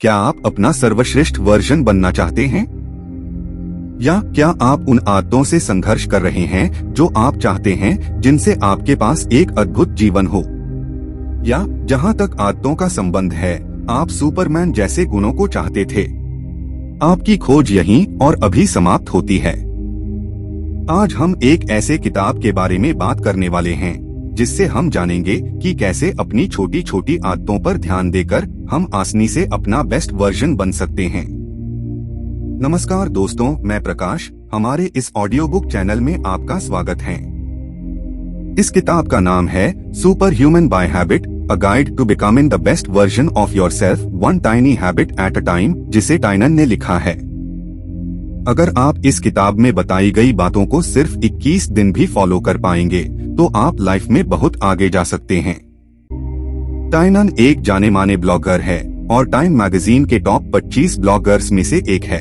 क्या आप अपना सर्वश्रेष्ठ वर्जन बनना चाहते हैं? या क्या आप उन आदतों से संघर्ष कर रहे हैं जो आप चाहते हैं, जिनसे आपके पास एक अद्भुत जीवन हो? या जहां तक आदतों का संबंध है, आप सुपरमैन जैसे गुणों को चाहते थे? आपकी खोज यहीं और अभी समाप्त होती है। आज हम एक ऐसे किताब के बारे में बात करने वाले हैं जिससे हम जानेंगे कि कैसे अपनी छोटी छोटी आदतों पर ध्यान देकर हम आसानी से अपना बेस्ट वर्जन बन सकते हैं। नमस्कार दोस्तों, मैं प्रकाश, हमारे इस ऑडियो बुक चैनल में आपका स्वागत है। इस किताब का नाम है superhuman by habit, a guide to becoming the best version of yourself one tiny habit at a time, जिसे टाइनन ने लिखा है। अगर आप इस किताब में बताई गई बातों को सिर्फ 21 दिन भी फॉलो कर पाएंगे तो आप लाइफ में बहुत आगे जा सकते हैं। टाइनन एक जाने माने ब्लॉगर है और टाइम मैगजीन के टॉप 25 ब्लॉगर्स में से एक है।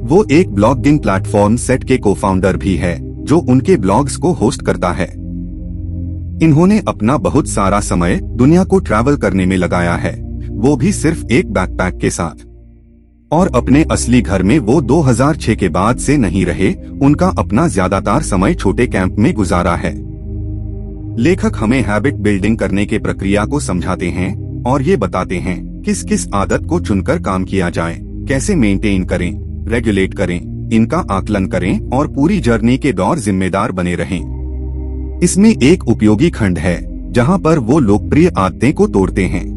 वो एक ब्लॉगिंग प्लेटफॉर्म सेट के को-फाउंडर भी है जो उनके ब्लॉग्स को होस्ट करता है। इन्होंने अपना बहुत सारा समय दुनिया को ट्रैवल करने में लगाया है, वो भी सिर्फ एक बैकपैक के साथ। और अपने असली घर में वो 2006 के बाद से नहीं रहे, उनका अपना ज्यादातर समय छोटे कैंप में गुजारा है। लेखक हमें हैबिट बिल्डिंग करने के प्रक्रिया को समझाते हैं और ये बताते हैं किस किस आदत को चुनकर काम किया जाए, कैसे मेंटेन करें, रेगुलेट करें, इनका आकलन करें और पूरी जर्नी के दौर जिम्मेदार बने रहें। इसमें एक उपयोगी खंड है जहां पर वो लोकप्रिय आदतें को तोड़ते हैं।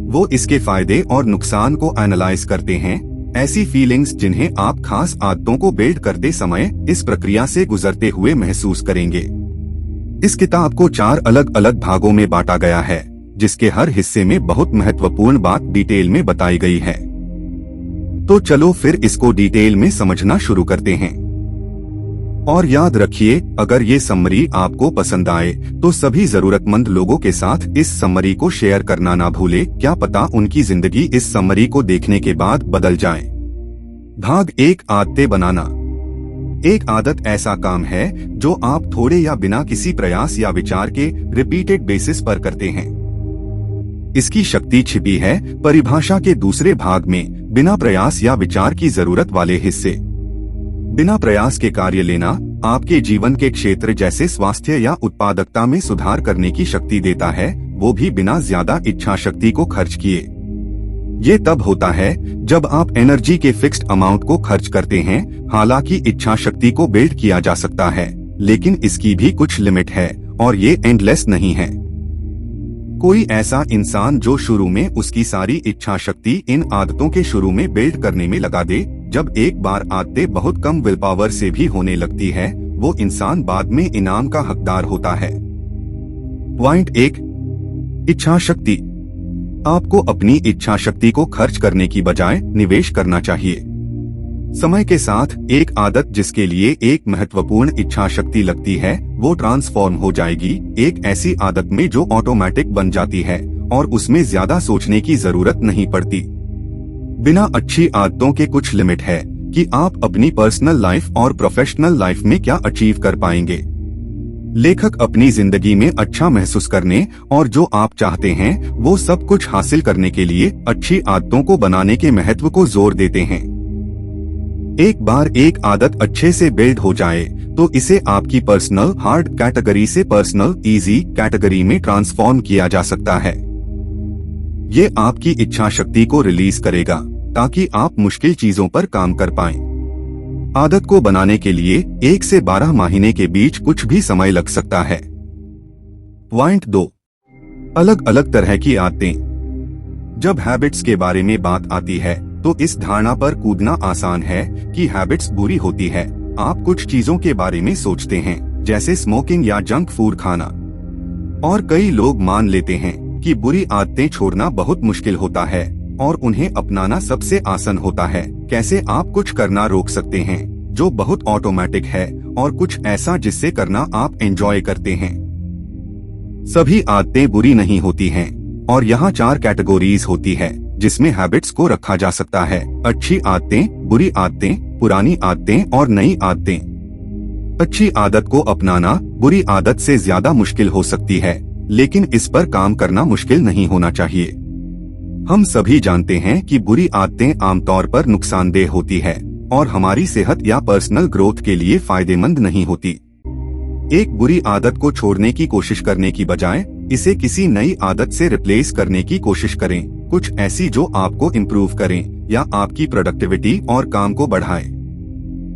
वो इसके फायदे और नुकसान को एनालाइज करते हैं, ऐसी फीलिंग्स जिन्हें आप खास आदतों को बिल्ड करते समय इस प्रक्रिया से गुजरते हुए महसूस करेंगे। इस किताब को 4 अलग अलग भागों में बांटा गया है, जिसके हर हिस्से में बहुत महत्वपूर्ण बात डिटेल में बताई गई है। तो चलो फिर इसको डिटेल में समझना शुरू करते हैं। और याद रखिए, अगर ये समरी आपको पसंद आए तो सभी जरूरतमंद लोगों के साथ इस समरी को शेयर करना ना भूले, क्या पता उनकी जिंदगी इस समरी को देखने के बाद बदल जाए। भाग 1, आदतें बनाना। एक आदत ऐसा काम है जो आप थोड़े या बिना किसी प्रयास या विचार के रिपीटेड बेसिस पर करते हैं। इसकी शक्ति छिपी है परिभाषा के दूसरे भाग में, बिना प्रयास या विचार की जरूरत वाले हिस्से। बिना प्रयास के कार्य लेना आपके जीवन के क्षेत्र जैसे स्वास्थ्य या उत्पादकता में सुधार करने की शक्ति देता है, वो भी बिना ज्यादा इच्छा शक्ति को खर्च किए। ये तब होता है जब आप एनर्जी के फिक्स्ड अमाउंट को खर्च करते हैं। हालांकि इच्छा शक्ति को बिल्ड किया जा सकता है, लेकिन इसकी भी कुछ लिमिट है और ये एंडलेस नहीं है। कोई ऐसा इंसान जो शुरू में उसकी सारी इच्छा शक्ति इन आदतों के शुरू में बिल्ड करने में लगा दे, जब एक बार आदतें बहुत कम विल पावर से भी होने लगती है, वो इंसान बाद में इनाम का हकदार होता है। पॉइंट 1, इच्छा शक्ति। आपको अपनी इच्छा शक्ति को खर्च करने की बजाय निवेश करना चाहिए। समय के साथ एक आदत जिसके लिए एक महत्वपूर्ण इच्छा शक्ति लगती है, वो ट्रांसफॉर्म हो जाएगी एक ऐसी आदत में जो ऑटोमेटिक बन जाती है और उसमें ज्यादा सोचने की जरूरत नहीं पड़ती। बिना अच्छी आदतों के कुछ लिमिट है कि आप अपनी पर्सनल लाइफ और प्रोफेशनल लाइफ में क्या अचीव कर पाएंगे। लेखक अपनी जिंदगी में अच्छा महसूस करने और जो आप चाहते हैं वो सब कुछ हासिल करने के लिए अच्छी आदतों को बनाने के महत्व को जोर देते हैं। एक बार एक आदत अच्छे से बिल्ड हो जाए तो इसे आपकी पर्सनल हार्ड कैटेगरी से पर्सनल इजी कैटेगरी में ट्रांसफॉर्म किया जा सकता है। ये आपकी इच्छा शक्ति को रिलीज करेगा ताकि आप मुश्किल चीजों पर काम कर पाएं। आदत को बनाने के लिए 1 से 12 महीने के बीच कुछ भी समय लग सकता है। पॉइंट 2, अलग अलग तरह की आदतें। जब हैबिट्स के बारे में बात आती है तो इस धारणा पर कूदना आसान है कि हैबिट्स बुरी होती है। आप कुछ चीजों के बारे में सोचते हैं, जैसे स्मोकिंग या जंक फूड खाना, और कई लोग मान लेते हैं कि बुरी आदतें छोड़ना बहुत मुश्किल होता है और उन्हें अपनाना सबसे आसान होता है। कैसे आप कुछ करना रोक सकते हैं जो बहुत ऑटोमेटिक है और कुछ ऐसा जिससे करना आप एंजॉय करते हैं। सभी आदतें बुरी नहीं होती हैं और यहाँ 4 कैटेगरीज होती है जिसमें हैबिट्स को रखा जा सकता है: अच्छी आदतें, बुरी आदतें, पुरानी आदतें और नई आदतें। अच्छी आदत को अपनाना बुरी आदत से ज्यादा मुश्किल हो सकती है, लेकिन इस पर काम करना मुश्किल नहीं होना चाहिए। हम सभी जानते हैं कि बुरी आदतें आमतौर पर नुकसानदेह होती है और हमारी सेहत या पर्सनल ग्रोथ के लिए फायदेमंद नहीं होती। एक बुरी आदत को छोड़ने की कोशिश करने की बजाय इसे किसी नई आदत से रिप्लेस करने की कोशिश करें, कुछ ऐसी जो आपको इम्प्रूव करें या आपकी प्रोडक्टिविटी और काम को बढ़ाए।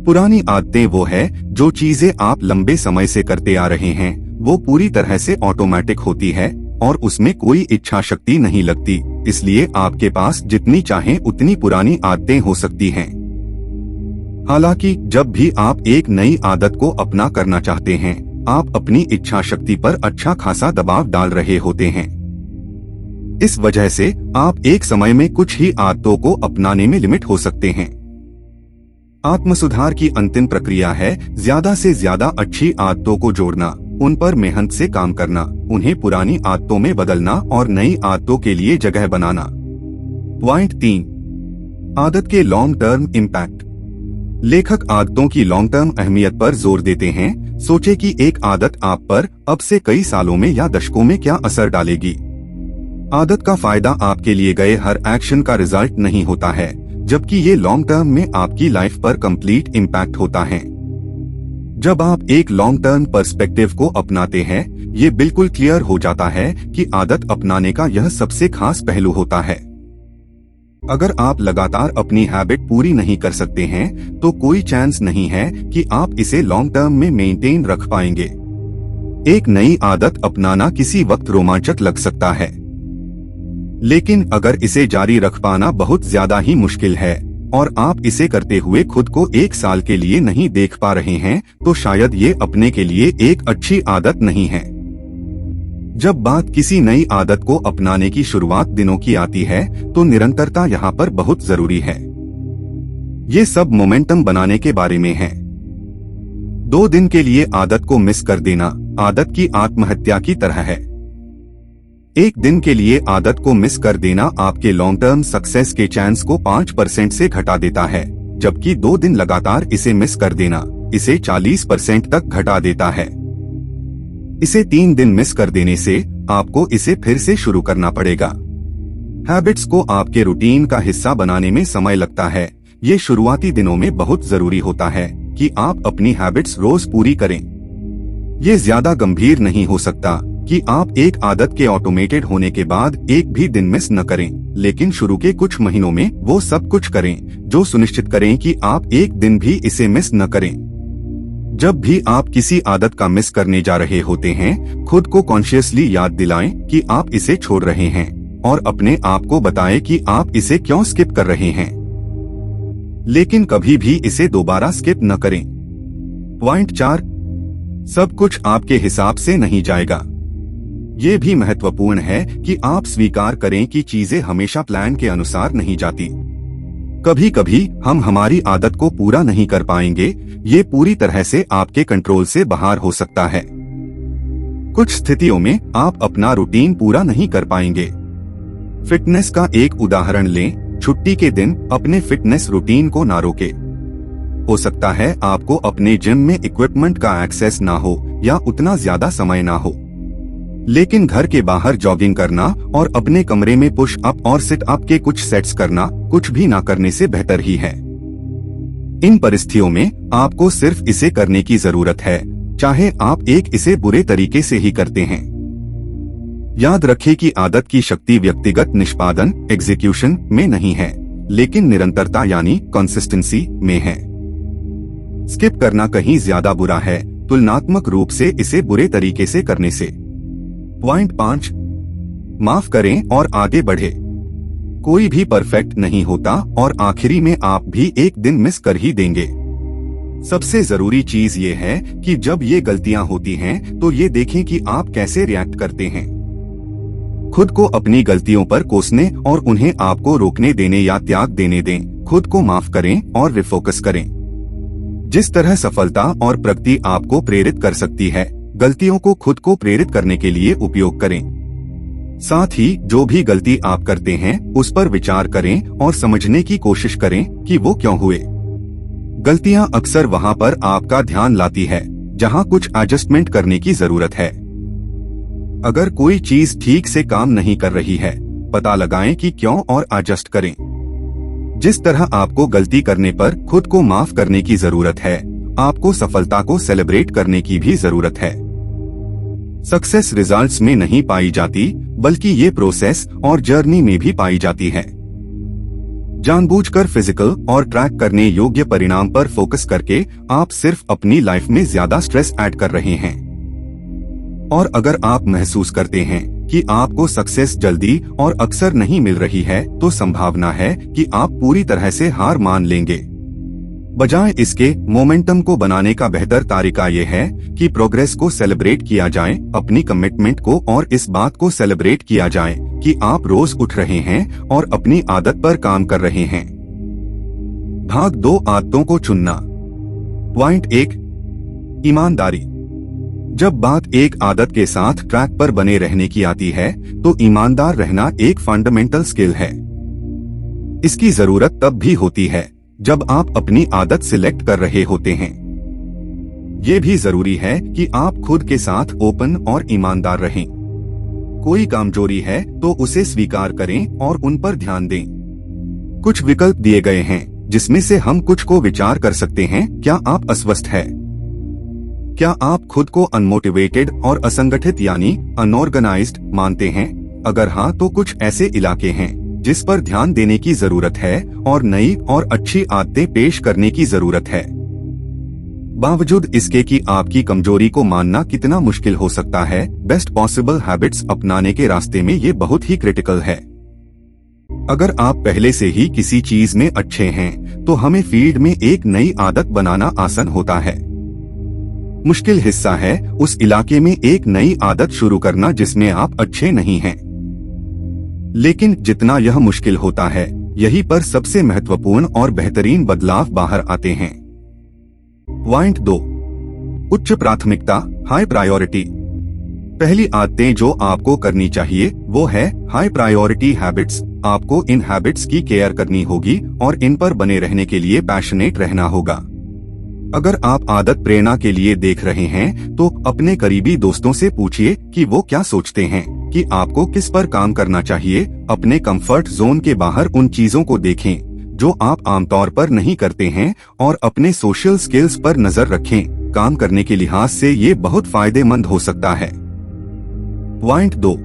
पुरानी आदतें वो है जो चीजें आप लंबे समय से करते आ रहे हैं, वो पूरी तरह से ऑटोमेटिक होती है और उसमें कोई इच्छा शक्ति नहीं लगती, इसलिए आपके पास जितनी चाहें उतनी पुरानी आदतें हो सकती हैं। हालांकि जब भी आप एक नई आदत को अपना करना चाहते हैं, आप अपनी इच्छा शक्ति पर अच्छा खासा दबाव डाल रहे होते हैं। इस वजह से आप एक समय में कुछ ही आदतों को अपनाने में लिमिट हो सकते हैं। आत्मसुधार की अंतिम प्रक्रिया है ज्यादा से ज्यादा अच्छी आदतों को जोड़ना, उन पर मेहनत से काम करना, उन्हें पुरानी आदतों में बदलना और नई आदतों के लिए जगह बनाना। पॉइंट 3, आदत के लॉन्ग टर्म इम्पैक्ट। लेखक आदतों की लॉन्ग टर्म अहमियत पर जोर देते हैं। सोचे कि एक आदत आप पर अब से कई सालों में या दशकों में क्या असर डालेगी। आदत का फायदा आपके लिए गए हर एक्शन का रिजल्ट नहीं होता है, जबकि ये लॉन्ग टर्म में आपकी लाइफ पर कंप्लीट इम्पैक्ट होता है। जब आप एक लॉन्ग टर्म पर्सपेक्टिव को अपनाते हैं, ये बिल्कुल क्लियर हो जाता है कि आदत अपनाने का यह सबसे खास पहलू होता है। अगर आप लगातार अपनी हैबिट पूरी नहीं कर सकते हैं, तो कोई चांस नहीं है कि आप इसे लॉन्ग टर्म में मेंटेन रख पाएंगे। एक नई आदत अपनाना किसी वक्त रोमांचक लग सकता है, लेकिन अगर इसे जारी रख पाना बहुत ज्यादा ही मुश्किल है और आप इसे करते हुए खुद को 1 साल के लिए नहीं देख पा रहे हैं, तो शायद ये अपने के लिए एक अच्छी आदत नहीं है। जब बात किसी नई आदत को अपनाने की शुरुआत दिनों की आती है, तो निरंतरता यहाँ पर बहुत जरूरी है। ये सब मोमेंटम बनाने के बारे में है। 2 दिन के लिए आदत को मिस कर देना आदत की आत्महत्या की तरह है। 1 दिन के लिए आदत को मिस कर देना आपके लॉन्ग टर्म सक्सेस के चांस को 5% से घटा देता है, जबकि 2 दिन लगातार इसे मिस कर देना इसे 40% तक घटा देता है। इसे 3 दिन मिस कर देने से आपको इसे फिर से शुरू करना पड़ेगा। हैबिट्स को आपके रूटीन का हिस्सा बनाने में समय लगता है। ये शुरुआती दिनों में बहुत जरूरी होता है कि आप अपनी हैबिट्स रोज पूरी करें। ये ज्यादा गंभीर नहीं हो सकता कि आप एक आदत के ऑटोमेटेड होने के बाद एक भी दिन मिस न करें, लेकिन शुरू के कुछ महीनों में वो सब कुछ करें जो सुनिश्चित करें कि आप एक दिन भी इसे मिस न करें। जब भी आप किसी आदत का मिस करने जा रहे होते हैं, खुद को कॉन्शियसली याद दिलाएं कि आप इसे छोड़ रहे हैं और अपने आप को बताएं कि आप इसे क्यों स्किप कर रहे हैं, लेकिन कभी भी इसे दोबारा स्किप न करें। पॉइंट 4, सब कुछ आपके हिसाब से नहीं जाएगा। ये भी महत्वपूर्ण है कि आप स्वीकार करें कि चीजें हमेशा प्लान के अनुसार नहीं जाती। कभी कभी हम हमारी आदत को पूरा नहीं कर पाएंगे, ये पूरी तरह से आपके कंट्रोल से बाहर हो सकता है। कुछ स्थितियों में आप अपना रूटीन पूरा नहीं कर पाएंगे। फिटनेस का एक उदाहरण लें, छुट्टी के दिन अपने फिटनेस रूटीन को ना रोके। हो सकता है आपको अपने जिम में इक्विपमेंट का एक्सेस ना हो या उतना ज्यादा समय ना हो, लेकिन घर के बाहर जॉगिंग करना और अपने कमरे में पुश अप और सिट अप के कुछ सेट्स करना कुछ भी ना करने से बेहतर ही है। इन परिस्थितियों में आपको सिर्फ इसे करने की जरूरत है, चाहे आप इसे बुरे तरीके से ही करते हैं। याद रखें कि आदत की शक्ति व्यक्तिगत निष्पादन एग्जीक्यूशन में नहीं है, लेकिन निरंतरता यानी कंसिस्टेंसी में है। स्किप करना कहीं ज्यादा बुरा है तुलनात्मक रूप से इसे बुरे तरीके से करने से। पॉइंट 5, माफ करें और आगे बढ़े। कोई भी परफेक्ट नहीं होता और आखिरी में आप भी एक दिन मिस कर ही देंगे। सबसे जरूरी चीज ये है कि जब ये गलतियां होती हैं, तो ये देखें कि आप कैसे रिएक्ट करते हैं। खुद को अपनी गलतियों पर कोसने और उन्हें आपको रोकने देने या त्याग देने दें। खुद को माफ करें और रिफोकस करें। जिस तरह सफलता और प्रगति आपको प्रेरित कर सकती है, गलतियों को खुद को प्रेरित करने के लिए उपयोग करें। साथ ही जो भी गलती आप करते हैं उस पर विचार करें और समझने की कोशिश करें कि वो क्यों हुए। गलतियां अक्सर वहां पर आपका ध्यान लाती है जहां कुछ एडजस्टमेंट करने की जरूरत है। अगर कोई चीज ठीक से काम नहीं कर रही है, पता लगाएं कि क्यों और एडजस्ट करें। जिस तरह आपको गलती करने पर खुद को माफ करने की जरूरत है, आपको सफलता को सेलिब्रेट करने की भी जरूरत है। सक्सेस रिजल्ट्स में नहीं पाई जाती, बल्कि ये प्रोसेस और जर्नी में भी पाई जाती है। जानबूझकर फिजिकल और ट्रैक करने योग्य परिणाम पर फोकस करके आप सिर्फ अपनी लाइफ में ज्यादा स्ट्रेस ऐड कर रहे हैं। और अगर आप महसूस करते हैं कि आपको सक्सेस जल्दी और अक्सर नहीं मिल रही है, तो संभावना है कि आप पूरी तरह से हार मान लेंगे। बजाय इसके मोमेंटम को बनाने का बेहतर तरीका ये है कि प्रोग्रेस को सेलिब्रेट किया जाए, अपनी कमिटमेंट को और इस बात को सेलिब्रेट किया जाए कि आप रोज उठ रहे हैं और अपनी आदत पर काम कर रहे हैं। भाग 2, आदतों को चुनना। पॉइंट 1, ईमानदारी। जब बात एक आदत के साथ ट्रैक पर बने रहने की आती है, तो ईमानदार रहना एक फंडामेंटल स्किल है। इसकी जरूरत तब भी होती है जब आप अपनी आदत सिलेक्ट कर रहे होते हैं। ये भी जरूरी है कि आप खुद के साथ ओपन और ईमानदार रहें। कोई कमजोरी है तो उसे स्वीकार करें और उन पर ध्यान दें। कुछ विकल्प दिए गए हैं जिसमें से हम कुछ को विचार कर सकते हैं। क्या आप अस्वस्थ हैं? क्या आप खुद को अनमोटिवेटेड और असंगठित यानी अनऑर्गेनाइज्ड मानते हैं? अगर हाँ, तो कुछ ऐसे इलाके हैं जिस पर ध्यान देने की जरूरत है और नई और अच्छी आदतें पेश करने की जरूरत है। बावजूद इसके कि आपकी कमजोरी को मानना कितना मुश्किल हो सकता है, बेस्ट पॉसिबल हैबिट्स अपनाने के रास्ते में ये बहुत ही क्रिटिकल है। अगर आप पहले से ही किसी चीज में अच्छे हैं, तो हमें फील्ड में एक नई आदत बनाना आसान होता है। मुश्किल हिस्सा है उस इलाके में एक नई आदत शुरू करना जिसमें आप अच्छे नहीं हैं। लेकिन जितना यह मुश्किल होता है, यही पर सबसे महत्वपूर्ण और बेहतरीन बदलाव बाहर आते हैं। पॉइंट 2, उच्च प्राथमिकता, हाई प्रायोरिटी। पहली आदतें जो आपको करनी चाहिए वो है हाई प्रायोरिटी हैबिट्स। आपको इन हैबिट्स की केयर करनी होगी और इन पर बने रहने के लिए पैशनेट रहना होगा। अगर आप आदत प्रेरणा के लिए देख रहे हैं, तो अपने करीबी दोस्तों से पूछिए कि वो क्या सोचते हैं कि आपको किस पर काम करना चाहिए। अपने कंफर्ट जोन के बाहर उन चीजों को देखें जो आप आमतौर पर नहीं करते हैं और अपने सोशल स्किल्स पर नजर रखें। काम करने के लिहाज से ये बहुत फायदेमंद हो सकता है। पॉइंट 2,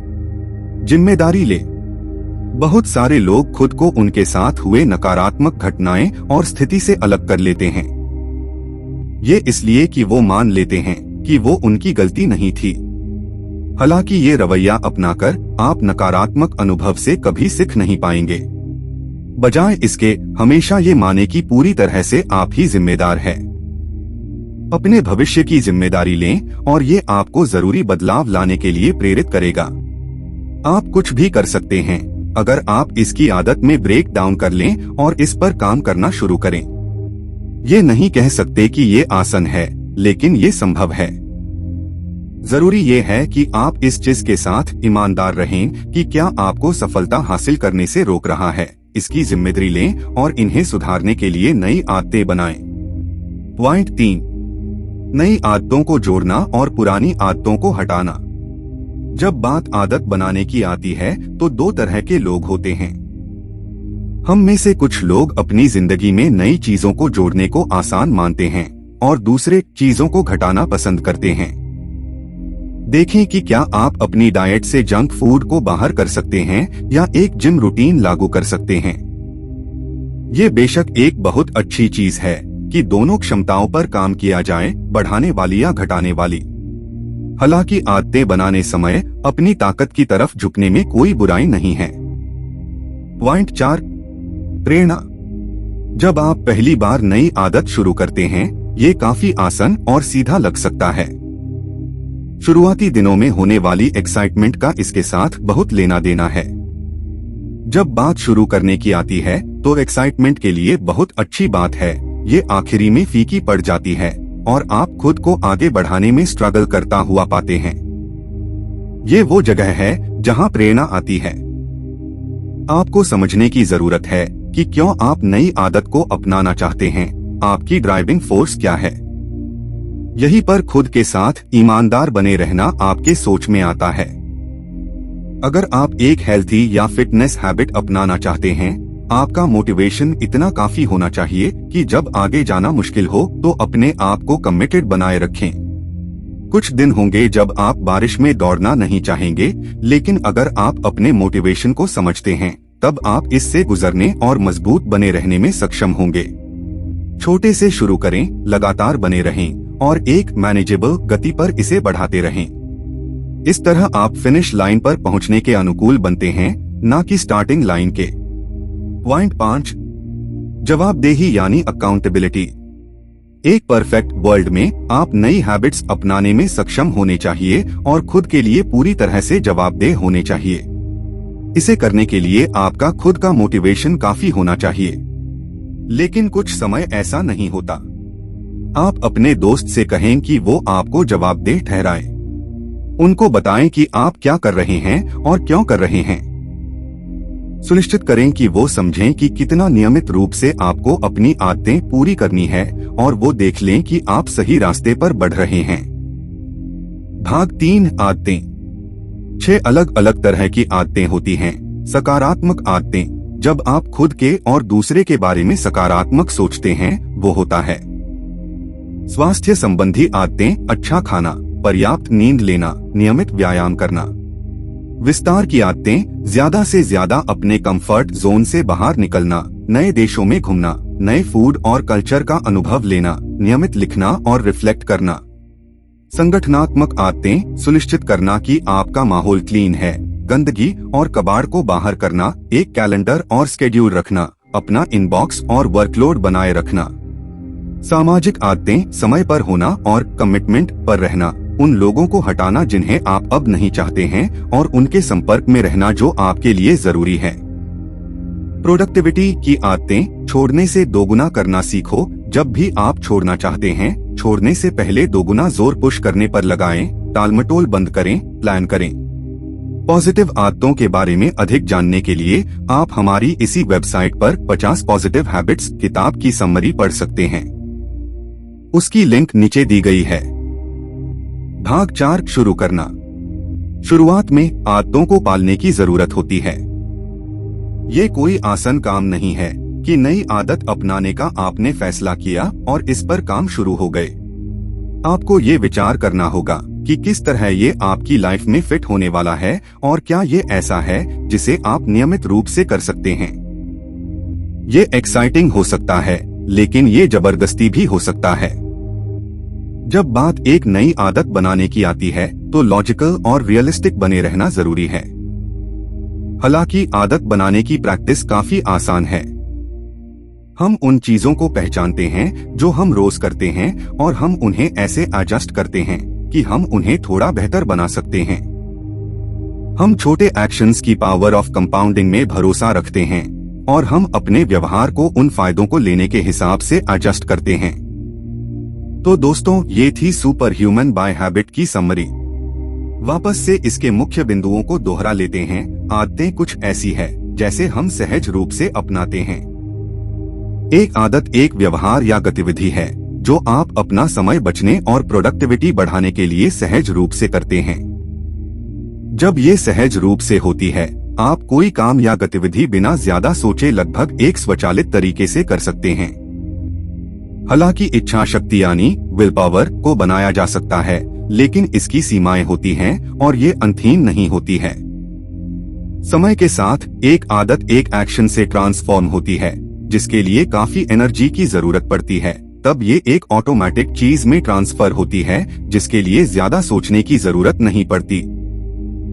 जिम्मेदारी ले। बहुत सारे लोग खुद को उनके साथ हुए नकारात्मक घटनाएं और स्थिति से अलग कर लेते हैं। ये इसलिए कि वो मान लेते हैं कि वो उनकी गलती नहीं थी। हालांकि ये रवैया अपनाकर आप नकारात्मक अनुभव से कभी सीख नहीं पाएंगे। बजाय इसके हमेशा ये माने कि पूरी तरह से आप ही जिम्मेदार हैं। अपने भविष्य की जिम्मेदारी लें और ये आपको जरूरी बदलाव लाने के लिए प्रेरित करेगा। आप कुछ भी कर सकते हैं अगर आप इसकी आदत में ब्रेक डाउन कर लें और इस पर काम करना शुरू करें। ये नहीं कह सकते कि ये आसान है, लेकिन ये संभव है। जरूरी ये है कि आप इस चीज के साथ ईमानदार रहें कि क्या आपको सफलता हासिल करने से रोक रहा है। इसकी जिम्मेदारी लें और इन्हें सुधारने के लिए नई आदतें बनाएं। पॉइंट 3, नई आदतों को जोड़ना और पुरानी आदतों को हटाना। जब बात आदत बनाने की आती है, तो 2 तरह के लोग होते हैं। हम में से कुछ लोग अपनी जिंदगी में नई चीजों को जोड़ने को आसान मानते हैं और दूसरे चीजों को घटाना पसंद करते हैं। देखें कि क्या आप अपनी डाइट से जंक फूड को बाहर कर सकते हैं या एक जिम रूटीन लागू कर सकते हैं। ये बेशक एक बहुत अच्छी चीज है कि दोनों क्षमताओं पर काम किया जाए, बढ़ाने वाली या घटाने वाली। हालांकि आदतें बनाने समय अपनी ताकत की तरफ झुकने में कोई बुराई नहीं है। पॉइंट 4, प्रेरणा। जब आप पहली बार नई आदत शुरू करते हैं, ये काफी आसान और सीधा लग सकता है। शुरुआती दिनों में होने वाली एक्साइटमेंट का इसके साथ बहुत लेना देना है। जब बात शुरू करने की आती है, तो एक्साइटमेंट के लिए बहुत अच्छी बात है, ये आखिरी में फीकी पड़ जाती है और आप खुद को आगे बढ़ाने में स्ट्रगल करता हुआ पाते हैं। ये वो जगह है जहां प्रेरणा आती है। आपको समझने की जरूरत है कि क्यों आप नई आदत को अपनाना चाहते हैं। आपकी ड्राइविंग फोर्स क्या है? यहीं पर खुद के साथ ईमानदार बने रहना आपके सोच में आता है। अगर आप एक हेल्थी या फिटनेस हैबिट अपनाना चाहते हैं, आपका मोटिवेशन इतना काफी होना चाहिए कि जब आगे जाना मुश्किल हो तो अपने आप को कमिटेड बनाए रखें। कुछ दिन होंगे जब आप बारिश में दौड़ना नहीं चाहेंगे, लेकिन अगर आप अपने मोटिवेशन को समझते हैं, तब आप इससे गुजरने और मजबूत बने रहने में सक्षम होंगे। छोटे से शुरू करें, लगातार बने रहें और एक मैनेजेबल गति पर इसे बढ़ाते रहें। इस तरह आप फिनिश लाइन पर पहुंचने के अनुकूल बनते हैं, न कि स्टार्टिंग लाइन के। पॉइंट 5, जवाबदेही यानी अकाउंटेबिलिटी। एक परफेक्ट वर्ल्ड में आप नई हैबिट्स अपनाने में सक्षम होने चाहिए और खुद के लिए पूरी तरह से जवाबदेह होने चाहिए। इसे करने के लिए आपका खुद का मोटिवेशन काफी होना चाहिए, लेकिन कुछ समय ऐसा नहीं होता। आप अपने दोस्त से कहें कि वो आपको जवाबदेह ठहराए। उनको बताएं कि आप क्या कर रहे हैं और क्यों कर रहे हैं। सुनिश्चित करें कि वो समझें कि कितना नियमित रूप से आपको अपनी आदतें पूरी करनी है और वो देख लें कि आप सही रास्ते पर बढ़ रहे हैं। भाग 3, आदतें। 6 अलग अलग तरह की आदतें होती हैं। सकारात्मक आदतें, जब आप खुद के और दूसरे के बारे में सकारात्मक सोचते हैं, वो होता है। स्वास्थ्य संबंधी आदतें, अच्छा खाना, पर्याप्त नींद लेना, नियमित व्यायाम करना। विस्तार की आदतें, ज्यादा से ज्यादा अपने कंफर्ट जोन से बाहर निकलना, नए देशों में घूमना, नए फूड और कल्चर का अनुभव लेना, नियमित लिखना और रिफ्लेक्ट करना। संगठनात्मक आदतें, सुनिश्चित करना कि आपका माहौल क्लीन है, गंदगी और कबाड़ को बाहर करना, एक कैलेंडर और स्केड्यूल रखना, अपना इनबॉक्स और वर्कलोड बनाए रखना। सामाजिक आदतें, समय पर होना और कमिटमेंट पर रहना, उन लोगों को हटाना जिन्हें आप अब नहीं चाहते हैं और उनके संपर्क में रहना जो आपके लिए जरूरी है। प्रोडक्टिविटी की आदतें, छोड़ने से दोगुना करना सीखो। जब भी आप छोड़ना चाहते हैं, छोड़ने से पहले दोगुना जोर पुश करने पर लगाएं, टालमटोल बंद करें, प्लान करें। पॉजिटिव आदतों के बारे में अधिक जानने के लिए आप हमारी इसी वेबसाइट पर 50 पॉजिटिव हैबिट्स किताब की समरी पढ़ सकते हैं। उसकी लिंक नीचे दी गई है। भाग 4, शुरू करना। शुरुआत में आदतों को पालने की जरूरत होती है। ये कोई आसान काम नहीं है कि नई आदत अपनाने का आपने फैसला किया और इस पर काम शुरू हो गए। आपको ये विचार करना होगा कि किस तरह ये आपकी लाइफ में फिट होने वाला है और क्या ये ऐसा है जिसे आप नियमित रूप से कर सकते हैं। ये एक्साइटिंग हो सकता है, लेकिन ये जबरदस्ती भी हो सकता है। जब बात एक नई आदत बनाने की आती है तो लॉजिकल और रियलिस्टिक बने रहना जरूरी है। हालांकि आदत बनाने की प्रैक्टिस काफी आसान है। हम उन चीजों को पहचानते हैं जो हम रोज करते हैं और हम उन्हें ऐसे एडजस्ट करते हैं कि हम उन्हें थोड़ा बेहतर बना सकते हैं। हम छोटे एक्शंस की पावर ऑफ कंपाउंडिंग में भरोसा रखते हैं और हम अपने व्यवहार को उन फायदों को लेने के हिसाब से एडजस्ट करते हैं। तो दोस्तों, ये थी सुपर ह्यूमन बाय हैबिट की समरी। वापस से इसके मुख्य बिंदुओं को दोहरा लेते हैं। आदतें कुछ ऐसी है जैसे हम सहज रूप से अपनाते हैं। एक आदत एक व्यवहार या गतिविधि है जो आप अपना समय बचने और प्रोडक्टिविटी बढ़ाने के लिए सहज रूप से करते हैं। जब ये सहज रूप से होती है, आप कोई काम या गतिविधि बिना ज्यादा सोचे लगभग एक स्वचालित तरीके से कर सकते हैं। हालांकि इच्छा शक्ति यानी विल पावर को बनाया जा सकता है, लेकिन इसकी सीमाएं होती हैं और ये अंतहीन नहीं होती है। समय के साथ एक आदत एक एक्शन से ट्रांसफॉर्म होती है, जिसके लिए काफी एनर्जी की जरूरत पड़ती है। तब ये एक ऑटोमेटिक चीज में ट्रांसफर होती है, जिसके लिए ज्यादा सोचने की जरूरत नहीं पड़ती।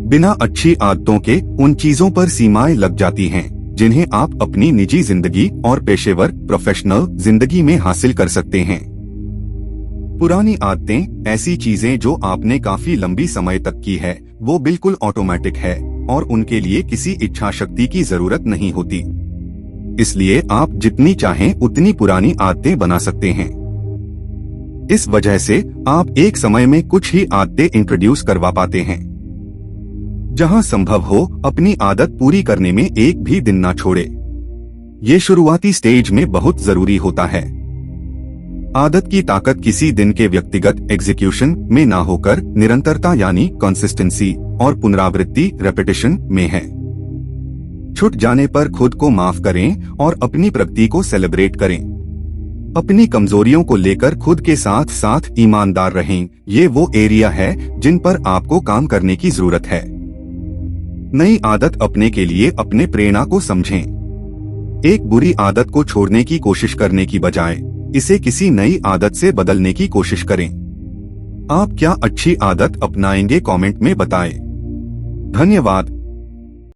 बिना अच्छी आदतों के उन चीजों पर सीमाएं लग जाती हैं जिन्हें आप अपनी निजी जिंदगी और पेशेवर प्रोफेशनल जिंदगी में हासिल कर सकते हैं। पुरानी आदतें, ऐसी चीजें जो आपने काफी लंबी समय तक की है, वो बिल्कुल ऑटोमेटिक है और उनके लिए किसी इच्छा शक्ति की जरूरत नहीं होती। इसलिए आप जितनी चाहें उतनी पुरानी आदतें बना सकते हैं। इस वजह से आप एक समय में कुछ ही आदतें इंट्रोड्यूस करवा पाते हैं। जहां संभव हो, अपनी आदत पूरी करने में एक भी दिन ना छोड़े। ये शुरुआती स्टेज में बहुत जरूरी होता है। आदत की ताकत किसी दिन के व्यक्तिगत एग्जीक्यूशन में ना होकर निरंतरता यानी कंसिस्टेंसी और पुनरावृत्ति रेपिटेशन में है। छूट जाने पर खुद को माफ करें और अपनी प्रगति को सेलिब्रेट करें। अपनी कमजोरियों को लेकर खुद के साथ साथ ईमानदार रहें। ये वो एरिया है जिन पर आपको काम करने की जरूरत है। नई आदत अपने के लिए अपने प्रेरणा को समझें। एक बुरी आदत को छोड़ने की कोशिश करने की बजाय इसे किसी नई आदत से बदलने की कोशिश करें। आप क्या अच्छी आदत अपनाएंगे कमेंट में बताएं। धन्यवाद।